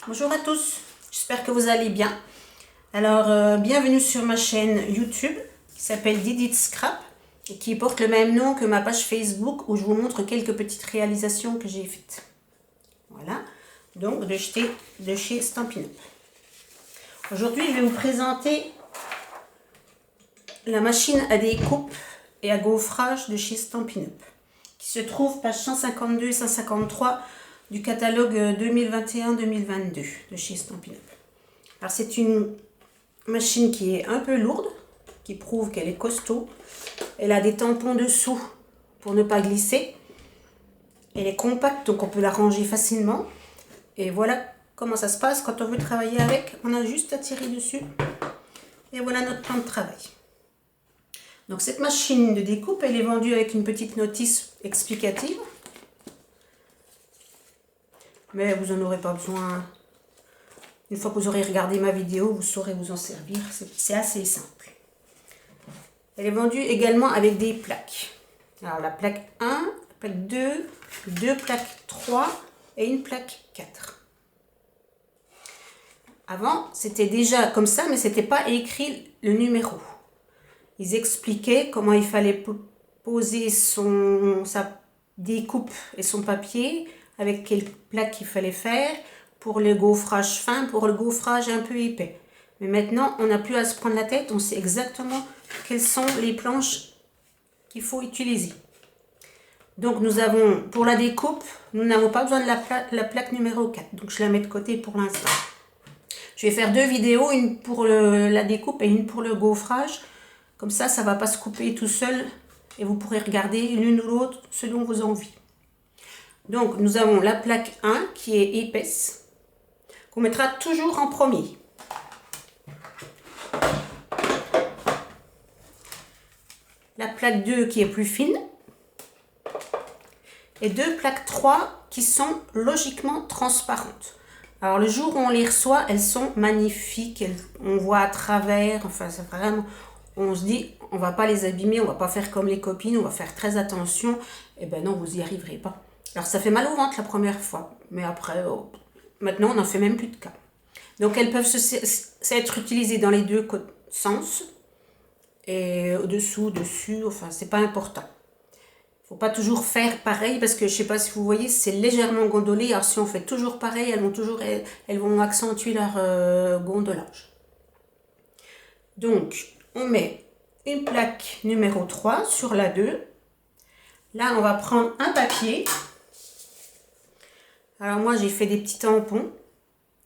Bonjour à tous, j'espère que vous allez bien. Alors, bienvenue sur ma chaîne YouTube qui s'appelle Did It Scrap et qui porte le même nom que ma page Facebook où je vous montre quelques petites réalisations que j'ai faites. Voilà, donc de chez Stampin' Up. Aujourd'hui, je vais vous présenter la machine à découpe et à gaufrage de chez Stampin' Up qui se trouve page 152 et 153 du catalogue 2021-2022 de chez Stampin' Up. Alors c'est une machine qui est un peu lourde, qui prouve qu'elle est costaud. Elle a des tampons dessous pour ne pas glisser. Elle est compacte, donc on peut la ranger facilement. Et voilà comment ça se passe quand on veut travailler avec. On a juste à tirer dessus. Et voilà notre plan de travail. Donc cette machine de découpe, elle est vendue avec une petite notice explicative. Mais vous n'en aurez pas besoin. Une fois que vous aurez regardé ma vidéo, vous saurez vous en servir. C'est assez simple. Elle est vendue également avec des plaques. Alors la plaque 1, la plaque 2, deux plaques 3 et une plaque 4. Avant, c'était déjà comme ça, mais c'était pas écrit le numéro. Ils expliquaient comment il fallait poser sa découpe et son papier, avec quelle plaque il fallait faire, pour le gaufrage fin, pour le gaufrage un peu épais. Mais maintenant, on n'a plus à se prendre la tête, on sait exactement quelles sont les planches qu'il faut utiliser. Donc nous avons, pour la découpe, nous n'avons pas besoin de la plaque numéro 4, donc je la mets de côté pour l'instant. Je vais faire deux vidéos, une pour la découpe et une pour le gaufrage. Comme ça, ça ne va pas se couper tout seul et vous pourrez regarder l'une ou l'autre selon vos envies. Donc, nous avons la plaque 1 qui est épaisse, qu'on mettra toujours en premier. La plaque 2 qui est plus fine. Et deux plaques 3 qui sont logiquement transparentes. Alors, le jour où on les reçoit, elles sont magnifiques. On voit à travers. Enfin, c'est vraiment... On se dit, on ne va pas les abîmer, on ne va pas faire comme les copines, on va faire très attention. Eh ben non, vous n'y arriverez pas. Alors, ça fait mal au ventre la première fois. Mais après, maintenant, on n'en fait même plus de cas. Donc, elles peuvent être utilisées dans les deux sens. Et au-dessous, dessus, enfin, c'est pas important. Il ne faut pas toujours faire pareil parce que je ne sais pas si vous voyez, c'est légèrement gondolé. Alors, si on fait toujours pareil, elles vont accentuer leur gondolage. Donc, on met une plaque numéro 3 sur la 2. Là, on va prendre un papier. Alors moi, j'ai fait des petits tampons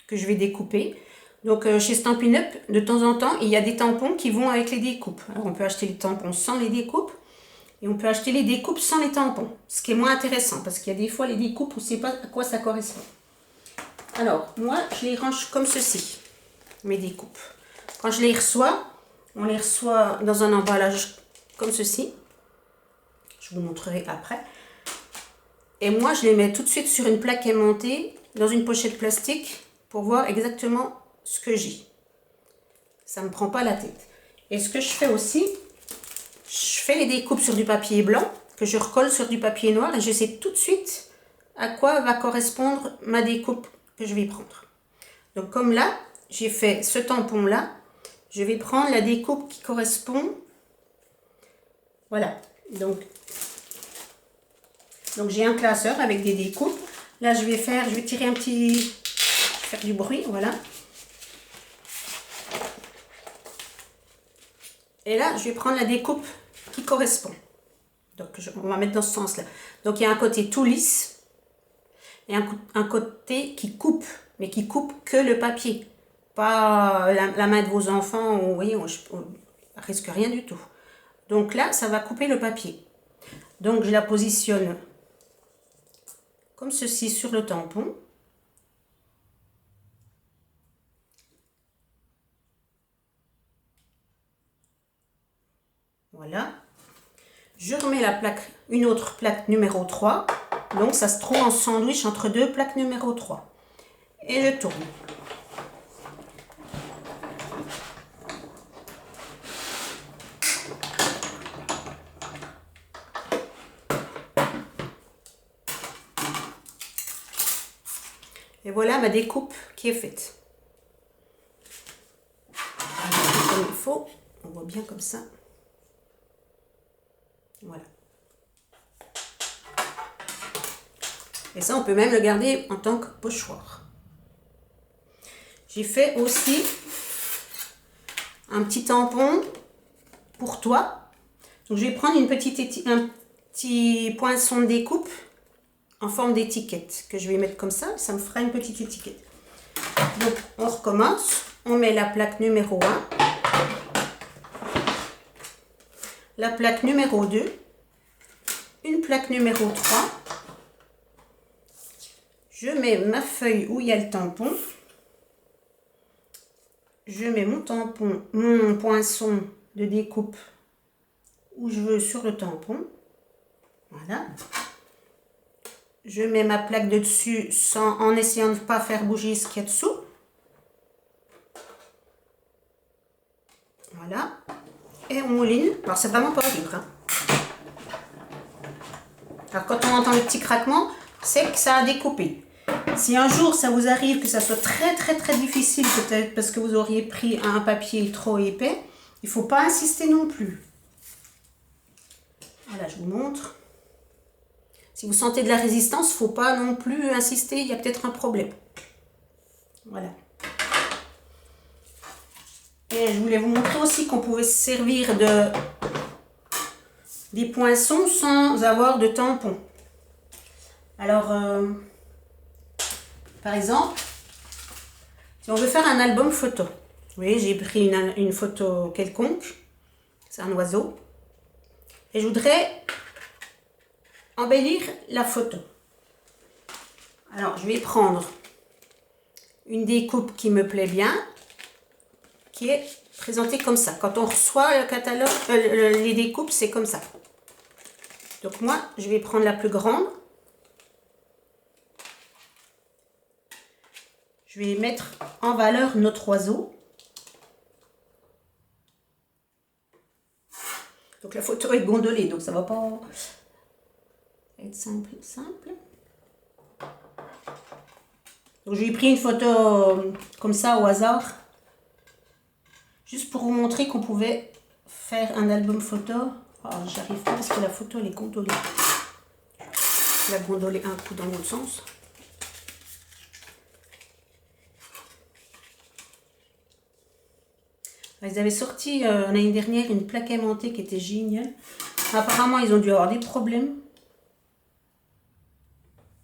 que je vais découper. Donc chez Stampin' Up, de temps en temps, il y a des tampons qui vont avec les découpes. Alors on peut acheter les tampons sans les découpes. Et on peut acheter les découpes sans les tampons. Ce qui est moins intéressant, parce qu'il y a des fois les découpes, on ne sait pas à quoi ça correspond. Alors, moi, je les range comme ceci, mes découpes. Quand je les reçois, on les reçoit dans un emballage comme ceci. Je vous montrerai après. Et moi, je les mets tout de suite sur une plaque aimantée dans une pochette plastique pour voir exactement ce que j'ai. Ça ne me prend pas la tête. Et ce que je fais aussi, je fais les découpes sur du papier blanc que je recolle sur du papier noir et je sais tout de suite à quoi va correspondre ma découpe que je vais prendre. Donc comme là, j'ai fait ce tampon-là. Je vais prendre la découpe qui correspond. Voilà. Donc j'ai un classeur avec des découpes. Là, je vais tirer un petit... faire du bruit, voilà. Et là, je vais prendre la découpe qui correspond. Donc, on va mettre dans ce sens-là. Donc, il y a un côté tout lisse et un côté qui coupe, mais qui coupe que le papier. Pas la main de vos enfants, vous voyez, on risque rien du tout. Donc là, ça va couper le papier. Donc je la positionne comme ceci sur le tampon. Voilà. Je remets une autre plaque numéro 3. Donc ça se trouve en sandwich entre deux plaques numéro 3. Et je tourne. Et voilà ma découpe qui est faite. Comme il faut, on voit bien comme ça. Voilà. Et ça, on peut même le garder en tant que pochoir. J'ai fait aussi un petit tampon pour toi. Donc, je vais prendre un petit poinçon de découpe en forme d'étiquette que je vais mettre comme ça. Ça me fera une petite étiquette. Donc, on recommence. On met la plaque numéro 1. La plaque numéro 2. Une plaque numéro 3. Je mets ma feuille où il y a le tampon. Je mets mon tampon, mon poinçon de découpe où je veux sur le tampon. Voilà. Je mets ma plaque de dessus en essayant de ne pas faire bouger ce qu'il y a dessous. Voilà. Et on mouline. Alors c'est vraiment pas dur, hein. Alors quand on entend le petit craquement, c'est que ça a découpé. Si un jour ça vous arrive que ça soit très difficile, peut-être parce que vous auriez pris un papier trop épais, il ne faut pas insister non plus. Voilà, je vous montre. Si vous sentez de la résistance, il ne faut pas non plus insister, il y a peut-être un problème. Voilà. Et je voulais vous montrer aussi qu'on pouvait se servir des poinçons sans avoir de tampon. Alors, par exemple, si on veut faire un album photo, vous voyez, j'ai pris une photo quelconque, c'est un oiseau, et je voudrais embellir la photo. Alors, je vais prendre une découpe qui me plaît bien, qui est présentée comme ça. Quand on reçoit le catalogue, les découpes, c'est comme ça. Donc moi, je vais prendre la plus grande. Je vais mettre en valeur notre oiseau. Donc la photo est gondolée, donc ça va pas être simple. Donc j'ai pris une photo comme ça au hasard, juste pour vous montrer qu'on pouvait faire un album photo. Oh, j'arrive pas parce que la photo elle est gondolée. Je vais la gondoler un coup dans l'autre sens. Ils avaient sorti l'année dernière une plaque aimantée qui était géniale. Apparemment, ils ont dû avoir des problèmes.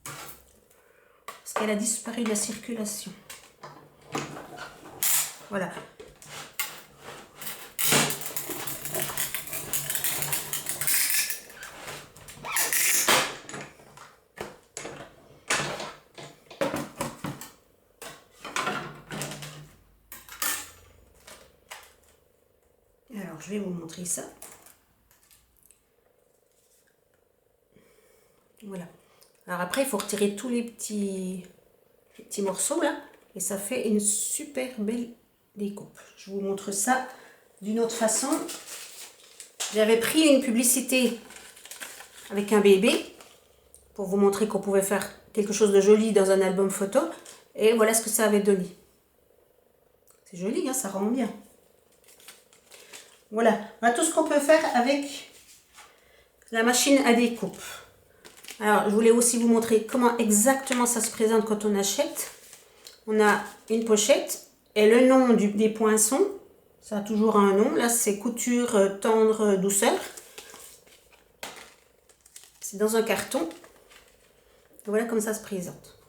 Parce qu'elle a disparu de la circulation. Voilà. Alors, je vais vous montrer ça. Voilà. Alors après, il faut retirer tous les petits morceaux là. Et ça fait une super belle découpe. Je vous montre ça d'une autre façon. J'avais pris une publicité avec un bébé pour vous montrer qu'on pouvait faire quelque chose de joli dans un album photo. Et voilà ce que ça avait donné. C'est joli, hein, ça rend bien. Voilà tout ce qu'on peut faire avec la machine à découpe. Alors, je voulais aussi vous montrer comment exactement ça se présente quand on achète. On a une pochette et le nom des poinçons. Ça a toujours un nom. Là, c'est couture tendre douceur. C'est dans un carton. Et voilà comme ça se présente.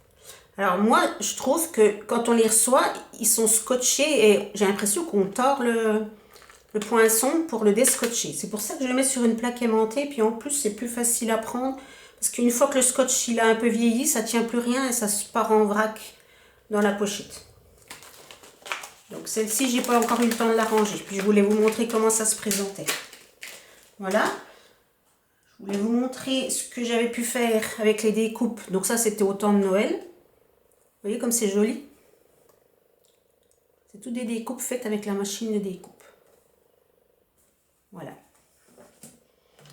Alors moi, je trouve que quand on les reçoit, ils sont scotchés et j'ai l'impression qu'on tord le poinçon pour le descotcher. C'est pour ça que je le mets sur une plaque aimantée. Puis en plus, c'est plus facile à prendre. Parce qu'une fois que le scotch il a un peu vieilli, ça ne tient plus rien et ça se part en vrac dans la pochette. Donc celle-ci, j'ai pas encore eu le temps de la ranger. Puis je voulais vous montrer comment ça se présentait. Voilà. Je voulais vous montrer ce que j'avais pu faire avec les découpes. Donc ça, c'était au temps de Noël. Vous voyez comme c'est joli. C'est toutes des découpes faites avec la machine de découpe. Voilà.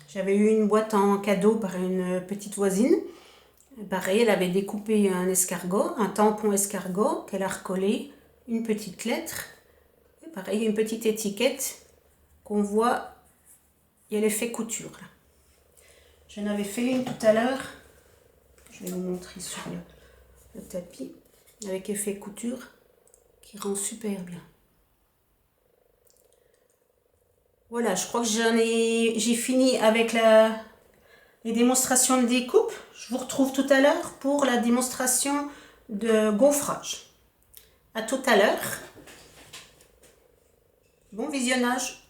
J'avais eu une boîte en cadeau par une petite voisine. Pareil, elle avait découpé un escargot, un tampon escargot qu'elle a recollé, une petite lettre. Et pareil, une petite étiquette qu'on voit, il y a l'effet couture là. J'en avais fait une tout à l'heure, je vais vous montrer sur le tapis, avec effet couture, qui rend super bien. Voilà, je crois que j'ai fini avec les démonstrations de découpe. Je vous retrouve tout à l'heure pour la démonstration de gaufrage. À tout à l'heure. Bon visionnage.